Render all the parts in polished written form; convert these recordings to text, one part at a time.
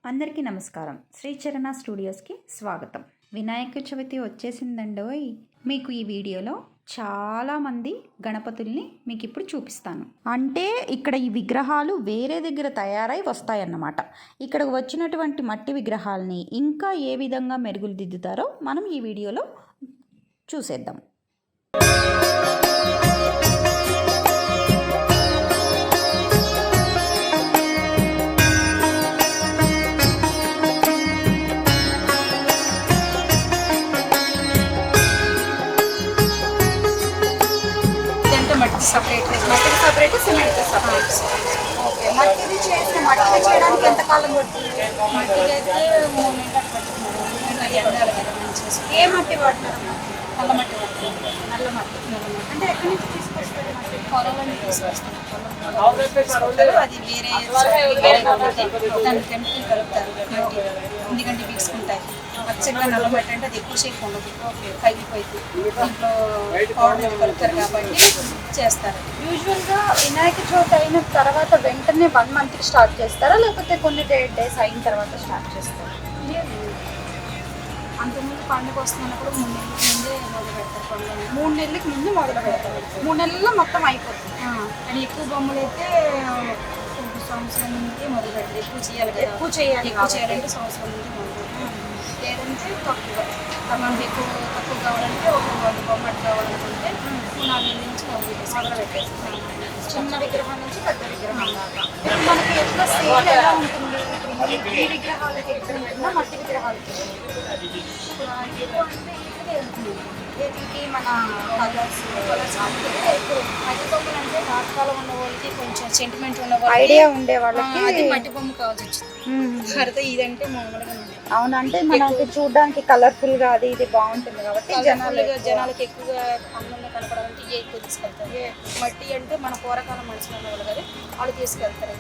అందరికీ నమస్కారం. శ్రీచరణ స్టూడియోస్కి స్వాగతం. వినాయక చవితి వచ్చేసిందండోయ్. మీకు ఈ వీడియోలో చాలామంది గణపతుల్ని మీకు ఇప్పుడు చూపిస్తాను. అంటే ఇక్కడ ఈ విగ్రహాలు వేరే దగ్గర తయారై వస్తాయన్నమాట. ఇక్కడికి వచ్చినటువంటి మట్టి విగ్రహాలని ఇంకా ఏ విధంగా మెరుగులు దిద్దుతారో మనం ఈ వీడియోలో చూసేద్దాం. మట్టికి సపరేట్ సిమెంట్ సపరేట్. ఓకే, మట్టిది చేసిన మట్టిది చేయడానికి ఎంత కాలం పడుతుంది? మట్టికి అయితే 3 నెలలు పడుతుంది. ఎండాలి కదా మంచి. ఏ మట్టి వాడతారు? నల్ల మట్టి పడుతుంది. నల్ల మట్టి. అంటే ఎక్కడి నుంచి తీసుకొస్తారు మట్టి? పొలంలో తీసుకొస్తాం. అది వేరే దాన్ని కెమికల్ కలుపుతారు మట్టి, ఎందుకంటే పీల్చుకుంటాయి. పచ్చగా నల్ల మట్టి అంటే అది ఎక్కువ సేపు ఉండదు, కరిగిపోయింది. దీంట్లో పౌడర్ కలుపుతారు కాబట్టి చేస్తారు. యూజువల్గా వినాయక చవితి అయిన తర్వాత వెంటనే 1 మంత్కి స్టార్ట్ చేస్తారా, లేకపోతే కొన్ని డేస్ అయిన తర్వాత స్టార్ట్ చేస్తారా? అంతకుముందు పండుగ వస్తున్నప్పుడు 3 నెలల ముందే మొదలు పెడతారు. పండుగ 3 నెలలకి ముందు మొదలు పెడతారు. 3 నెలల్లో మొత్తం అయిపోతుంది. కానీ ఎక్కువ బొమ్మలు అయితే సంవత్సరం నుండి మొదలు పెడతారు. ఎక్కువ చేయాలి కదా, ఎక్కువ చేయాలంటే సంవత్సరం నుండి మొదలు పెడతారు. లేదంటే తక్కువ, మనకి తక్కువ కావాలంటే ఒక 100 బొమ్మలు కావాలనుకుంటే 4 నెలల నుంచి మొదలు పెట్టేస్తాం. చిన్న విగ్రహం నుంచి పెద్ద విగ్రహం దాకా. మనకి ఎట్లా సేల్ ఎలా ఉంటుంది? ఈ విగ్రహాలకి ఎక్కువ ఉంటుందా, మట్టి విగ్రహాలకి? వీటికి మన కలర్స్ ఎక్కువ. మట్టి బొమ్మలు అంటే నాటకాలు ఉన్న వాళ్ళకి కొంచెం సెంటిమెంట్ ఉన్న వాళ్ళకి ఐడియా ఉండే వాళ్ళకి అది మట్టి బొమ్మ కావాల్సి వచ్చింది. అడితే ఇదంటే మామూలుగా ఉంది. అవునంటే మనకి చూడడానికి కలర్ఫుల్ గా అది ఇది బాగుంటుంది కాబట్టి జనాలకి ఎక్కువగా అందంగా కనపడాలంటే ఇవే ఎక్కువ తీసుకెళ్తారు. మట్టి అంటే మన పూర్వకాలం మనుషులు వాళ్ళు కదా, వాళ్ళు తీసుకెళ్తారు.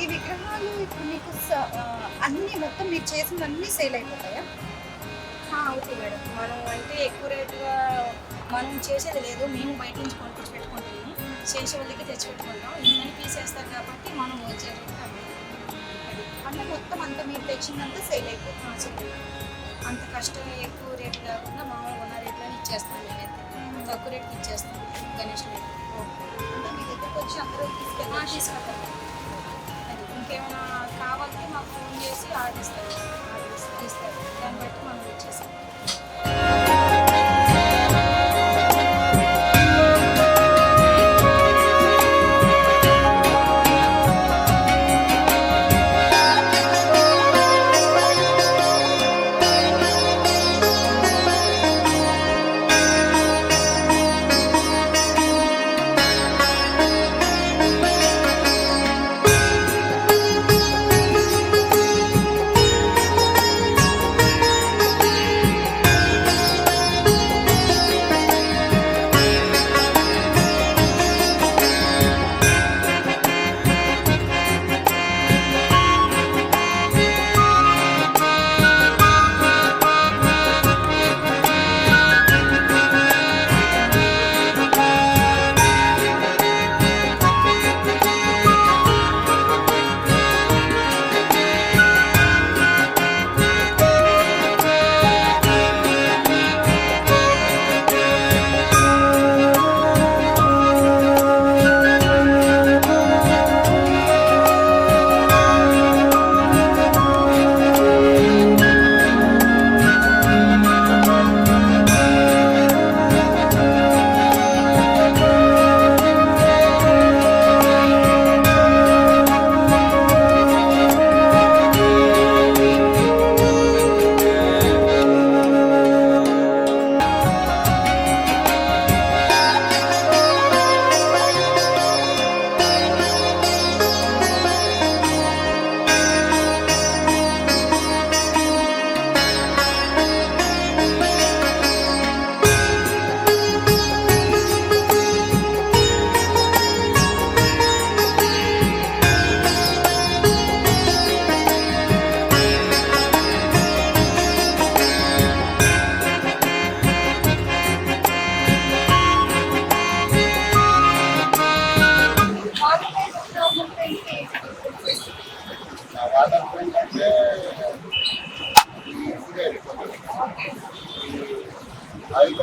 ఈ విగ్రహాలు ఇప్పుడు మీకు అన్ని మొత్తం మీరు చేసినవన్నీ సేల్ అయిపోతాయా? అవుతాయి మేడం. మనం అంటే ఎక్కువ రేటుగా మనం చేసేది లేదు, మేము బయట నుంచి కొనుక్కొచ్చి పెట్టుకుంటాము. చేసే వాళ్ళకి తెచ్చి పెట్టుకుంటాం. ఇందని తీసేస్తారు కాబట్టి మనం వచ్చే రేటు అంటే మొత్తం అంతా మీరు తెచ్చిందంతా సేల్ అయిపోతుంది. అంత కష్టం ఎక్కువ రేటు కాకుండా మామూలుగా ఉన్న రేట్లోనే ఇచ్చేస్తాను. నేనైతే తక్కువ రేటుకి ఇచ్చేస్తాను. గణేష్ రేటు అంటే మీ దగ్గరకు వచ్చి అందరూ తీసుకెళ్తాను. అది ఇంకేమైనా కావాలంటే మాకు ఫోన్ చేసి ఆర్డర్ ఇస్తారు, తీస్తారు. దాన్ని బట్టి మనం ఇచ్చేస్తాం. అది